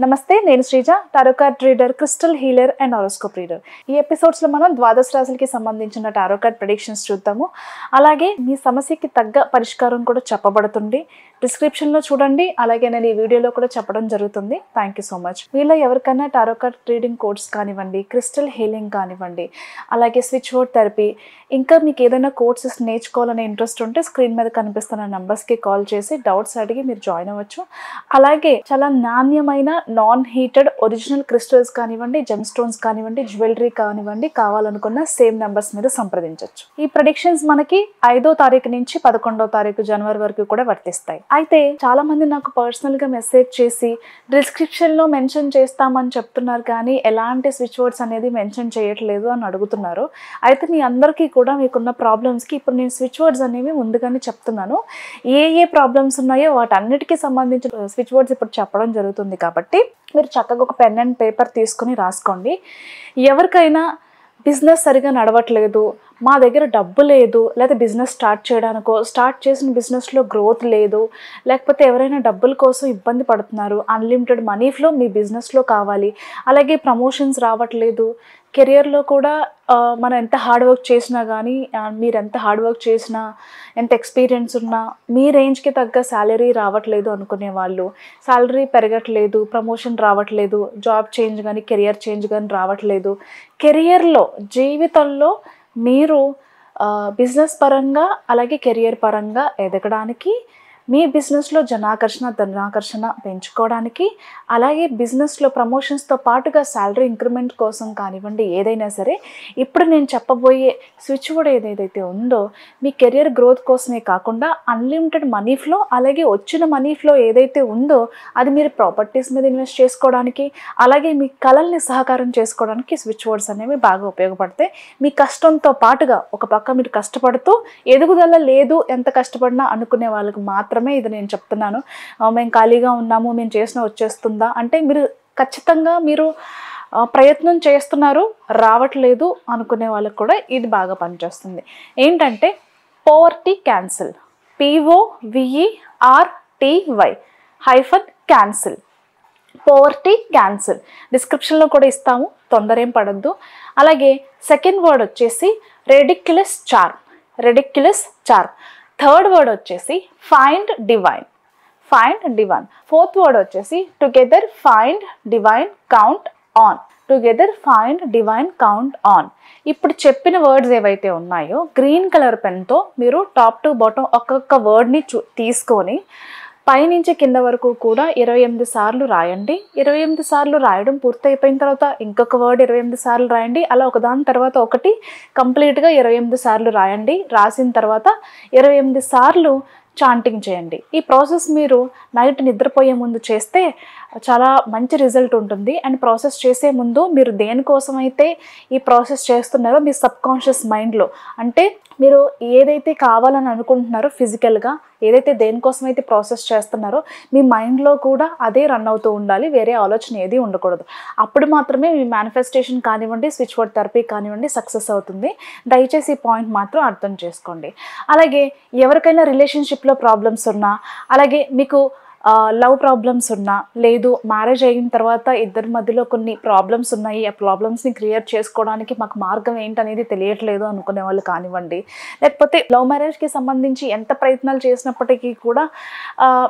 నమస్తే, నేను Sreeja, tarot card reader, crystal healer and horoscope reader. ఈ ఎపిసోడ్స్లో మనం ద్వాదశ రాశులకి సంబంధించిన టారో కార్డ్ ప్రెడిక్షన్స్ చూద్దాము. అలాగే మీ సమస్యకి తగ్గ పరిష్కారం కూడా చెప్పబడుతుంది. డిస్క్రిప్షన్లో చూడండి. అలాగే నేను ఈ వీడియోలో కూడా చెప్పడం జరుగుతుంది. Thank you so much. మీలో ఎవరికైనా టారో కార్డ్ రీడింగ్ కోర్స్ కానివ్వండి, క్రిస్టల్ హీలింగ్ కానివ్వండి, అలాగే స్విచ్ వర్డ్ థెరపీ, ఇంకా మీకు ఏదైనా కోర్సెస్ నేర్చుకోవాలనే ఇంట్రెస్ట్ ఉంటే స్క్రీన్ మీద కనిపిస్తున్న నెంబర్స్కి కాల్ చేసి డౌట్స్ అడిగి మీరు జాయిన్ అవ్వచ్చు. అలాగే చాలా నాణ్యమైన నాన్ హీటెడ్ ఒరిజినల్ క్రిస్టల్స్ కానివ్వండి, జెమ్ స్టోన్స్ కానివ్వండి, జ్యువెలరీ కానివ్వండి, కావాలనుకున్న సేమ్ నెంబర్స్ మీద సంప్రదించవచ్చు. ఈ ప్రెడిక్షన్స్ మనకి 5వ తారీఖు నుంచి 11వ తారీఖు జనవరి వరకు కూడా వర్తిస్తాయి. అయితే చాలా మంది నాకు పర్సనల్ గా మెసేజ్ చేసి డిస్క్రిప్షన్ లో మెన్షన్ చేస్తామని చెప్తున్నారు, కానీ ఎలాంటి స్విచ్ వర్డ్స్ అనేది మెన్షన్ చేయట్లేదు అని అడుగుతున్నారు. అయితే మీ అందరికీ కూడా మీకున్న ప్రాబ్లమ్స్కి ఇప్పుడు నేను స్విచ్ వర్డ్స్ అనేవి ముందుగానే చెప్తున్నాను. ఏ ప్రాబ్లమ్స్ ఉన్నాయో వాటన్నిటికీ సంబంధించిన స్విచ్ వర్డ్స్ ఇప్పుడు చెప్పడం జరుగుతుంది. కాబట్టి మీరు చక్కగా ఒక పెన్ అండ్ పేపర్ తీసుకుని రాసుకోండి. ఎవరికైనా బిజినెస్ సరిగా నడవట్లేదు, మా దగ్గర డబ్బు లేదు, లేదా బిజినెస్ స్టార్ట్ చేయడానికో, స్టార్ట్ చేసిన బిజినెస్లో గ్రోత్ లేదు, లేకపోతే ఎవరైనా డబ్బుల కోసం ఇబ్బంది పడుతున్నారు, అన్లిమిటెడ్ మనీ ఫ్లో మీ బిజినెస్లో కావాలి, అలాగే ప్రమోషన్స్ రావట్లేదు, కెరియర్లో కూడా మనం ఎంత హార్డ్ వర్క్ చేసినా కానీ, మీరు ఎంత హార్డ్ వర్క్ చేసినా, ఎంత ఎక్స్పీరియన్స్ ఉన్నా మీ రేంజ్కి తగ్గ శాలరీ రావట్లేదు అనుకునే వాళ్ళు, శాలరీ పెరగట్లేదు, ప్రమోషన్ రావట్లేదు, జాబ్ చేంజ్ కానీ కెరియర్ చేంజ్ కానీ రావట్లేదు, కెరియర్లో జీవితంలో మీరు బిజినెస్ పరంగా అలాగే కెరియర్ పరంగా ఎదగడానికి, మీ బిజినెస్లో జనాకర్షణ ధనాకర్షణ పెంచుకోవడానికి, అలాగే బిజినెస్లో ప్రమోషన్స్తో పాటుగా శాలరీ ఇంక్రిమెంట్ కోసం కానివ్వండి, ఏదైనా సరే ఇప్పుడు నేను చెప్పబోయే స్విచ్ వర్డ్ ఏదైతే ఉందో మీ కెరియర్ గ్రోత్ కోసమే కాకుండా అన్లిమిటెడ్ మనీ ఫ్లో, అలాగే వచ్చిన మనీ ఫ్లో ఏదైతే ఉందో అది మీరు ప్రాపర్టీస్ మీద ఇన్వెస్ట్ చేసుకోవడానికి, అలాగే మీ కళల్ని సహకారం చేసుకోవడానికి స్విచ్ వర్డ్స్ అనేవి బాగా ఉపయోగపడతాయి. మీ కష్టంతో పాటుగా ఒక పక్క మీరు కష్టపడుతూ ఎదుగుదల లేదు, ఎంత కష్టపడినా అనుకునే వాళ్ళకి మాత్రం ఇది నేను చెప్తున్నాను. మేము ఖాళీగా ఉన్నాము, మేము చేసిన వచ్చేస్తుందా అంటే మీరు ఖచ్చితంగా మీరు ప్రయత్నం చేస్తున్నారు, రావట్లేదు అనుకునే వాళ్ళకి కూడా ఇది బాగా పనిచేస్తుంది. ఏంటంటే poverty cancel, POVERTY poverty cancel. డిస్క్రిప్షన్లో కూడా ఇస్తాము, తొందర ఏం పడద్దు. అలాగే సెకండ్ వర్డ్ వచ్చేసి రెడిక్యులస్ చార్మ్. థర్డ్ వర్డ్ వచ్చేసి ఫైండ్ డివైన్. ఫోర్త్ వర్డ్ వచ్చేసి together find divine count on. ఇప్పుడు చెప్పిన వర్డ్స్ ఏవైతే ఉన్నాయో గ్రీన్ కలర్ పెన్తో మీరు టాప్ టు బాటమ్ ఒక్కొక్క వర్డ్ని తీసుకొని పైనుంచి కింద వరకు కూడా 28 సార్లు రాయండి. 28 సార్లు రాయడం పూర్తయిపోయిన తర్వాత ఇంకొక వర్డ్ 28 సార్లు రాయండి. అలా ఒకదాని తర్వాత ఒకటి కంప్లీట్గా 28 సార్లు రాయండి. రాసిన తర్వాత 28 సార్లు చాంటింగ్ చేయండి. ఈ ప్రాసెస్ మీరు నైట్ నిద్రపోయే ముందు చేస్తే చాలా మంచి రిజల్ట్ ఉంటుంది. అండ్ ప్రాసెస్ చేసే ముందు మీరు దేనికోసమైతే ఈ ప్రాసెస్ చేస్తున్నారో మీ సబ్కాన్షియస్ మైండ్లో, అంటే మీరు ఏదైతే కావాలని అనుకుంటున్నారో ఫిజికల్గా, ఏదైతే దేనికోసమైతే ప్రాసెస్ చేస్తున్నారో మీ మైండ్లో కూడా అదే రన్ అవుతూ ఉండాలి, వేరే ఆలోచన ఏది ఉండకూడదు. అప్పుడు మాత్రమే మీ మేనిఫెస్టేషన్ కానివ్వండి, స్విచ్ వర్డ్ థెరపీ కానివ్వండి సక్సెస్ అవుతుంది. దయచేసి ఈ పాయింట్ మాత్రం అర్థం చేసుకోండి. అలాగే ఎవరికైనా రిలేషన్షిప్లో ప్రాబ్లమ్స్ ఉన్నా, అలాగే మీకు లవ్ ప్రాబ్లమ్స్ ఉన్నా, లేదు మ్యారేజ్ అయిన తర్వాత ఇద్దరి మధ్యలో కొన్ని ప్రాబ్లమ్స్ ఉన్నాయి, ఆ ప్రాబ్లమ్స్ని క్లియర్ చేసుకోవడానికి మాకు మార్గం ఏంటనేది తెలియట్లేదు అనుకునే వాళ్ళు కానివ్వండి, లేకపోతే లవ్ మ్యారేజ్కి సంబంధించి ఎంత ప్రయత్నాలు చేసినప్పటికీ కూడా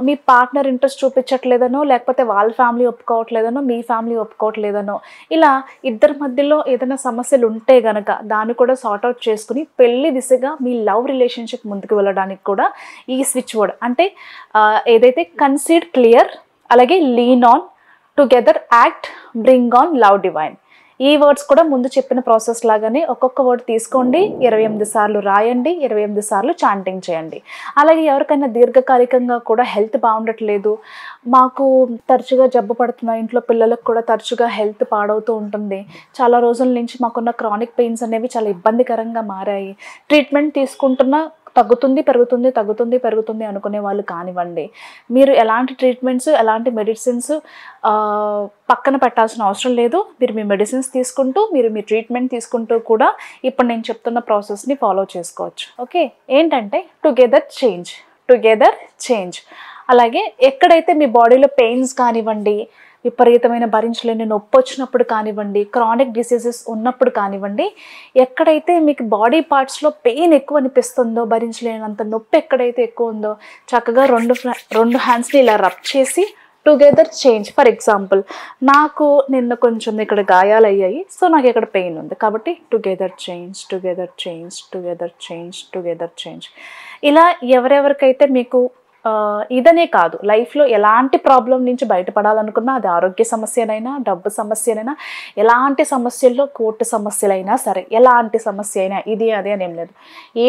మీ పార్ట్నర్ ఇంట్రెస్ట్ చూపించట్లేదనో, లేకపోతే వాళ్ళ ఫ్యామిలీ ఒప్పుకోవట్లేదనో, మీ ఫ్యామిలీ ఒప్పుకోవట్లేదనో, ఇలా ఇద్దరి మధ్యలో ఏదైనా సమస్యలు ఉంటే గనక దాన్ని కూడా సార్ట్అవుట్ చేసుకుని పెళ్లి దిశగా మీ లవ్ రిలేషన్షిప్ ముందుకు వెళ్ళడానికి కూడా ఈ స్విచ్ వర్డ్, అంటే ఏదైతే కన్సీడ్ క్లియర్, అలాగే lean on, together act, bring on, love divine, ఈ వర్డ్స్ కూడా ముందు చెప్పిన ప్రాసెస్ లాగానే ఒక్కొక్క వర్డ్ తీసుకోండి, 28 సార్లు రాయండి, 28 సార్లు చాంటింగ్ చేయండి. అలాగే ఎవరికైనా దీర్ఘకాలికంగా కూడా హెల్త్ బాగుండట్లేదు, మాకు తరచుగా జబ్బు పడుతున్నాయి, ఇంట్లో పిల్లలకు కూడా తరచుగా హెల్త్ పాడవుతూ ఉంటుంది, చాలా రోజుల నుంచి మాకున్న క్రానిక్ పెయిన్స్ అనేవి చాలా ఇబ్బందికరంగా మారాయి, ట్రీట్మెంట్ తీసుకుంటున్నా పెరుగుతుంది అనుకునే వాళ్ళు కానివ్వండి, మీరు ఎలాంటి ట్రీట్మెంట్స్, ఎలాంటి మెడిసిన్స్ పక్కన పెట్టాల్సిన అవసరం లేదు. మీరు మీ మెడిసిన్స్ తీసుకుంటూ, మీరు మీ ట్రీట్మెంట్ తీసుకుంటూ కూడా ఇప్పుడు నేను చెప్తున్న ప్రాసెస్ని ఫాలో చేసుకోవచ్చు. ఓకే, ఏంటంటే టుగెదర్ చేంజ్. అలాగే ఎక్కడైతే మీ బాడీలో పెయిన్స్ కానివ్వండి, విపరీతమైన భరించలేని నొప్పి వచ్చినప్పుడు కానివ్వండి, క్రానిక్ డిసీజెస్ ఉన్నప్పుడు కానివ్వండి, ఎక్కడైతే మీకు బాడీ పార్ట్స్లో పెయిన్ ఎక్కువ అనిపిస్తుందో, భరించలేనంత నొప్పి ఎక్కడైతే ఎక్కువ ఉందో చక్కగా రెండు హ్యాండ్స్ని ఇలా రబ్ చేసి టుగెదర్ చేంజ్. ఫర్ ఎగ్జాంపుల్, నాకు నిన్న కొంచెం ఇక్కడ గాయాలు అయ్యాయి, సో నాకు ఇక్కడ పెయిన్ ఉంది కాబట్టి together change, together change, together change, together change. ఇలా ఎవరెవరికైతే మీకు ఇదనే కాదు, లైఫ్లో ఎలాంటి ప్రాబ్లం నుంచి బయటపడాలనుకున్నా, అది ఆరోగ్య సమస్యనైనా, డబ్బు సమస్యనైనా, ఎలాంటి సమస్యల్లో, కోర్టు సమస్యలైనా సరే, ఎలాంటి సమస్య అయినా, ఇది అదే అనేం లేదు,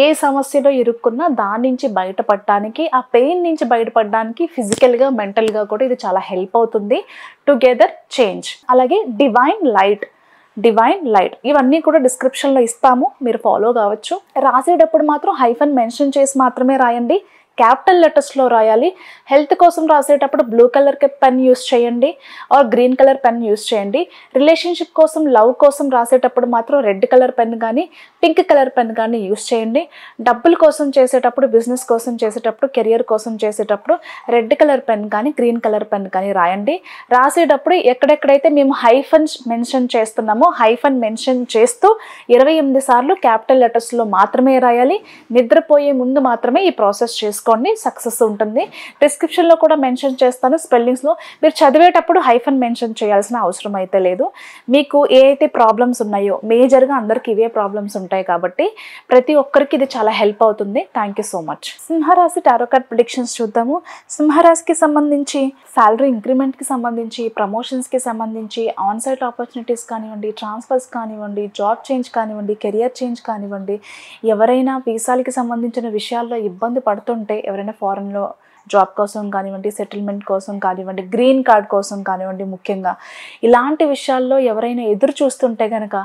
ఏ సమస్యలో ఇరుక్కున్నా దాని నుంచి బయటపడడానికి, ఆ పెయిన్ నుంచి బయటపడడానికి ఫిజికల్గా, మెంటల్గా కూడా ఇది చాలా హెల్ప్ అవుతుంది. Together change. అలాగే డివైన్ లైట్ ఇవన్నీ కూడా డిస్క్రిప్షన్లో ఇస్తాము, మీరు ఫాలో కావచ్చు. రాసేటప్పుడు మాత్రం హైఫన్ మెన్షన్ చేసి మాత్రమే రాయండి, క్యాపిటల్ లెటర్స్లో రాయాలి. హెల్త్ కోసం రాసేటప్పుడు బ్లూ కలర్ పెన్ యూస్ చేయండి or green colour pen use చేయండి. రిలేషన్షిప్ కోసం, లవ్ కోసం రాసేటప్పుడు మాత్రం రెడ్ కలర్ పెన్ కానీ పింక్ కలర్ పెన్ కానీ యూస్ చేయండి. డబ్బుల కోసం చేసేటప్పుడు, బిజినెస్ కోసం చేసేటప్పుడు, కెరియర్ కోసం చేసేటప్పుడు రెడ్ కలర్ పెన్ కానీ గ్రీన్ కలర్ పెన్ కానీ రాయండి. రాసేటప్పుడు ఎక్కడెక్కడైతే మేము హైఫన్ మెన్షన్ చేస్తున్నామో హైఫన్ మెన్షన్ చేస్తూ 28 సార్లు క్యాపిటల్ లెటర్స్లో మాత్రమే రాయాలి. నిద్రపోయే ముందు మాత్రమే ఈ ప్రాసెస్ చేసుకోండి, సక్సెస్ ఉంటుంది. డిస్క్రిప్షన్లో కూడా మెన్షన్ చేస్తాను స్పెల్లింగ్స్లో. మీరు చదివేటప్పుడు హైఫన్ మెన్షన్ చేయాల్సిన అవసరం అయితే లేదు. మీకు ఏ అయితే ప్రాబ్లమ్స్ ఉన్నాయో, మేజర్గా అందరికీ ఇవే ప్రాబ్లమ్స్ ఉంటాయి కాబట్టి ప్రతి ఒక్కరికి ఇది చాలా హెల్ప్ అవుతుంది. Thank you so much. సింహరాశి టారో కార్డ్ ప్రిడిక్షన్స్ చూద్దాము. సింహరాశికి సంబంధించి శాలరీ ఇంక్రిమెంట్కి సంబంధించి, ప్రమోషన్స్కి సంబంధించి, ఆన్సైట్ ఆపర్చునిటీస్ కానివ్వండి, ట్రాన్స్ఫర్స్ కానివ్వండి, జాబ్ చేంజ్ కానివ్వండి, కెరియర్ చేంజ్ కానివ్వండి, ఎవరైనా వీసాలకి సంబంధించిన విషయాల్లో ఇబ్బంది పడుతుంటే, ఎవరైనా ఫారెన్లో జాబ్ కోసం కానివ్వండి, సెటిల్మెంట్ కోసం కానివ్వండి, గ్రీన్ కార్డ్ కోసం కానివ్వండి, ముఖ్యంగా ఇలాంటి విషయాల్లో ఎవరైనా ఎదురు చూస్తుంటే కనుక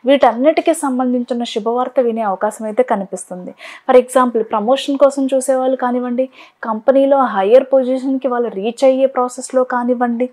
వీటన్నిటికీ సంబంధించిన శుభవార్త వినే అవకాశం అయితే కనిపిస్తుంది. ఫర్ ఎగ్జాంపుల్, ప్రమోషన్ కోసం చూసేవాళ్ళు కానివ్వండి, కంపెనీలో హయ్యర్ పొజిషన్కి వాళ్ళు రీచ్ అయ్యే ప్రాసెస్లో కానివ్వండి,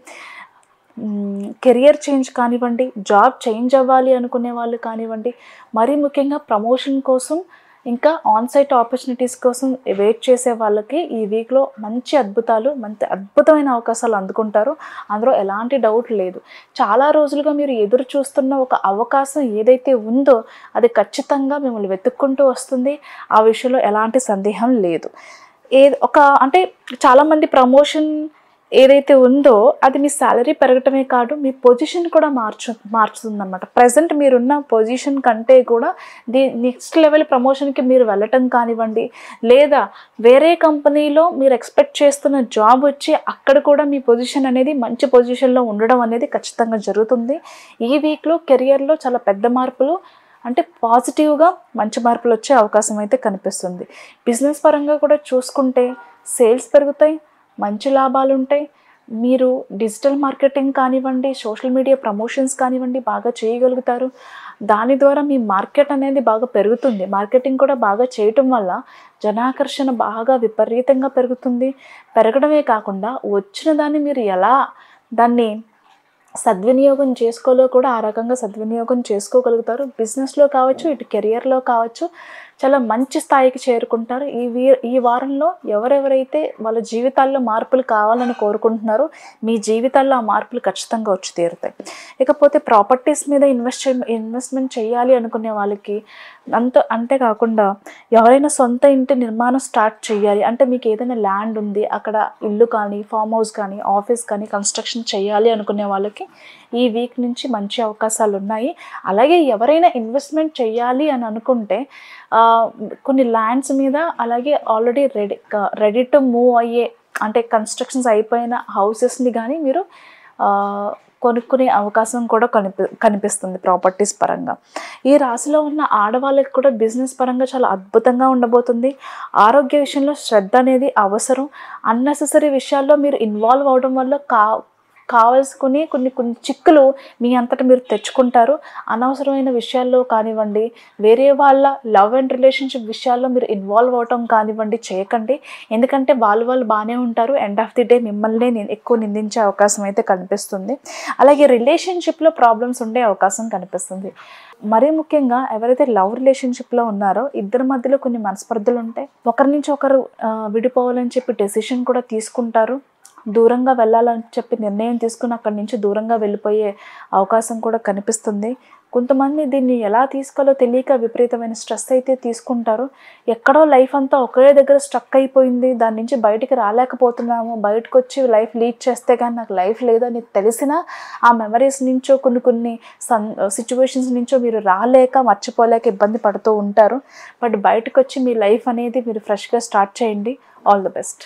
కెరియర్ చేంజ్ కానివ్వండి, జాబ్ చేంజ్ అవ్వాలి అనుకునే వాళ్ళు కానివ్వండి, మరీ ముఖ్యంగా ప్రమోషన్ కోసం, ఇంకా ఆన్సైట్ ఆపర్చునిటీస్ కోసం వెయిట్ చేసే వాళ్ళకి ఈ వీక్లో మంచి అద్భుతమైన అవకాశాలు అందుకుంటారు. అందులో ఎలాంటి డౌట్ లేదు. చాలా రోజులుగా మీరు ఎదురు చూస్తున్న ఒక అవకాశం ఏదైతే ఉందో అది ఖచ్చితంగా మిమ్మల్ని వెతుక్కుంటూ వస్తుంది. ఆ విషయంలో ఎలాంటి సందేహం లేదు. అంటే చాలామంది ప్రమోషన్ ఏదైతే ఉందో అది మీ శాలరీ పెరగటమే కాదు, మీ పొజిషన్ కూడా మార్చుతుందన్నమాట. ప్రజెంట్ మీరున్న పొజిషన్ కంటే కూడా నెక్స్ట్ లెవెల్ ప్రమోషన్కి మీరు వెళ్ళటం కానివ్వండి, లేదా వేరే కంపెనీలో మీరు ఎక్స్పెక్ట్ చేస్తున్న జాబ్ వచ్చి అక్కడ కూడా మీ పొజిషన్ అనేది మంచి పొజిషన్లో ఉండడం అనేది ఖచ్చితంగా జరుగుతుంది. ఈ వీక్లో కెరియర్లో చాలా పెద్ద మార్పులు, అంటే పాజిటివ్గా మంచి మార్పులు వచ్చే అవకాశం అయితే కనిపిస్తుంది. బిజినెస్ పరంగా కూడా చూసుకుంటే సేల్స్ పెరుగుతాయి, మంచి లాభాలు ఉంటాయి. మీరు డిజిటల్ మార్కెటింగ్ కానివ్వండి, సోషల్ మీడియా ప్రమోషన్స్ కానివ్వండి బాగా చేయగలుగుతారు. దాని ద్వారా మీ మార్కెట్ అనేది బాగా పెరుగుతుంది. మార్కెటింగ్ కూడా బాగా చేయటం వల్ల జనాకర్షణ బాగా విపరీతంగా పెరుగుతుంది. పెరగడమే కాకుండా వచ్చిన దాన్ని మీరు ఎలా దాన్ని సద్వినియోగం చేసుకోలో కూడా ఆ రకంగా సద్వినియోగం చేసుకోగలుగుతారు. బిజినెస్లో కావచ్చు, ఇటు కెరియర్లో కావచ్చు, చాలా మంచి స్థాయికి చేరుకుంటారు. ఈ వారంలో ఎవరెవరైతే వాళ్ళ జీవితాల్లో మార్పులు కావాలని కోరుకుంటున్నారో మీ జీవితాల్లో ఆ మార్పులు ఖచ్చితంగా వచ్చి తీరుతాయి. ఇకపోతే ప్రాపర్టీస్ మీద ఇన్వెస్ట్మెంట్ చేయాలి అనుకునే వాళ్ళకి అంతేకాకుండా ఎవరైనా సొంత ఇంటి నిర్మాణం స్టార్ట్ చేయాలి అంటే, మీకు ఏదైనా ల్యాండ్ ఉంది, అక్కడ ఇల్లు కానీ, ఫామ్ హౌస్ కానీ, ఆఫీస్ కానీ కన్స్ట్రక్షన్ చేయాలి అనుకునే వాళ్ళకి ఈ వీక్ నుంచి మంచి అవకాశాలు ఉన్నాయి. అలాగే ఎవరైనా ఇన్వెస్ట్మెంట్ చేయాలి అని అనుకుంటే కొన్ని ల్యాండ్స్ మీద, అలాగే ఆల్రెడీ రెడీ టు మూవ్ అయ్యే అంటే కన్స్ట్రక్షన్స్ అయిపోయిన హౌసెస్ని కానీ మీరు కొనుక్కునే అవకాశం కూడా కనిపిస్తుంది ప్రాపర్టీస్ పరంగా. ఈ రాశిలో ఉన్న ఆడవాళ్ళకి కూడా బిజినెస్ పరంగా చాలా అద్భుతంగా ఉండబోతుంది. ఆరోగ్య విషయంలో శ్రద్ధ అనేది అవసరం. అన్నెసెసరీ విషయాల్లో మీరు ఇన్వాల్వ్ అవడం వల్ల కావాల్సుకుని కొన్ని చిక్కులు మీ అంతటా మీరు తెచ్చుకుంటారు. అనవసరమైన విషయాల్లో కానివ్వండి, వేరే వాళ్ళ లవ్ అండ్ రిలేషన్షిప్ విషయాల్లో మీరు ఇన్వాల్వ్ అవటం కానివ్వండి చేయకండి. ఎందుకంటే వాళ్ళు బాగానే ఉంటారు, ఎండ్ ఆఫ్ ది డే మిమ్మల్ని ఎక్కువ నిందించే అవకాశం అయితే కనిపిస్తుంది. అలాగే రిలేషన్షిప్లో ప్రాబ్లమ్స్ ఉండే అవకాశం కనిపిస్తుంది. మరీ ముఖ్యంగా ఎవరైతే లవ్ రిలేషన్షిప్లో ఉన్నారో ఇద్దరి మధ్యలో కొన్ని మనస్పర్ధలు ఉంటాయి. ఒకరి నుంచి ఒకరు విడిపోవాలని చెప్పి డెసిషన్ కూడా తీసుకుంటారు. దూరంగా వెళ్ళాలని చెప్పి నిర్ణయం తీసుకుని అక్కడి నుంచి దూరంగా వెళ్ళిపోయే అవకాశం కూడా కనిపిస్తుంది. కొంతమంది దీన్ని ఎలా తీసుకోవాలో తెలియక విపరీతమైన స్ట్రెస్ అయితే తీసుకుంటారు. ఎక్కడో లైఫ్ అంతా ఒకే దగ్గర స్ట్రక్ అయిపోయింది, దాని నుంచి బయటికి రాలేకపోతున్నాము, బయటకు వచ్చి లైఫ్ లీడ్ చేస్తే కానీ నాకు లైఫ్ లేదని తెలిసినా ఆ మెమరీస్ నుంచో కొన్ని సిచ్యువేషన్స్ నుంచో మీరు రాలేక మర్చిపోలేక ఇబ్బంది పడుతూ ఉంటారు. బట్ బయటకు వచ్చి మీ లైఫ్ అనేది మీరు ఫ్రెష్గా స్టార్ట్ చేయండి. All the best.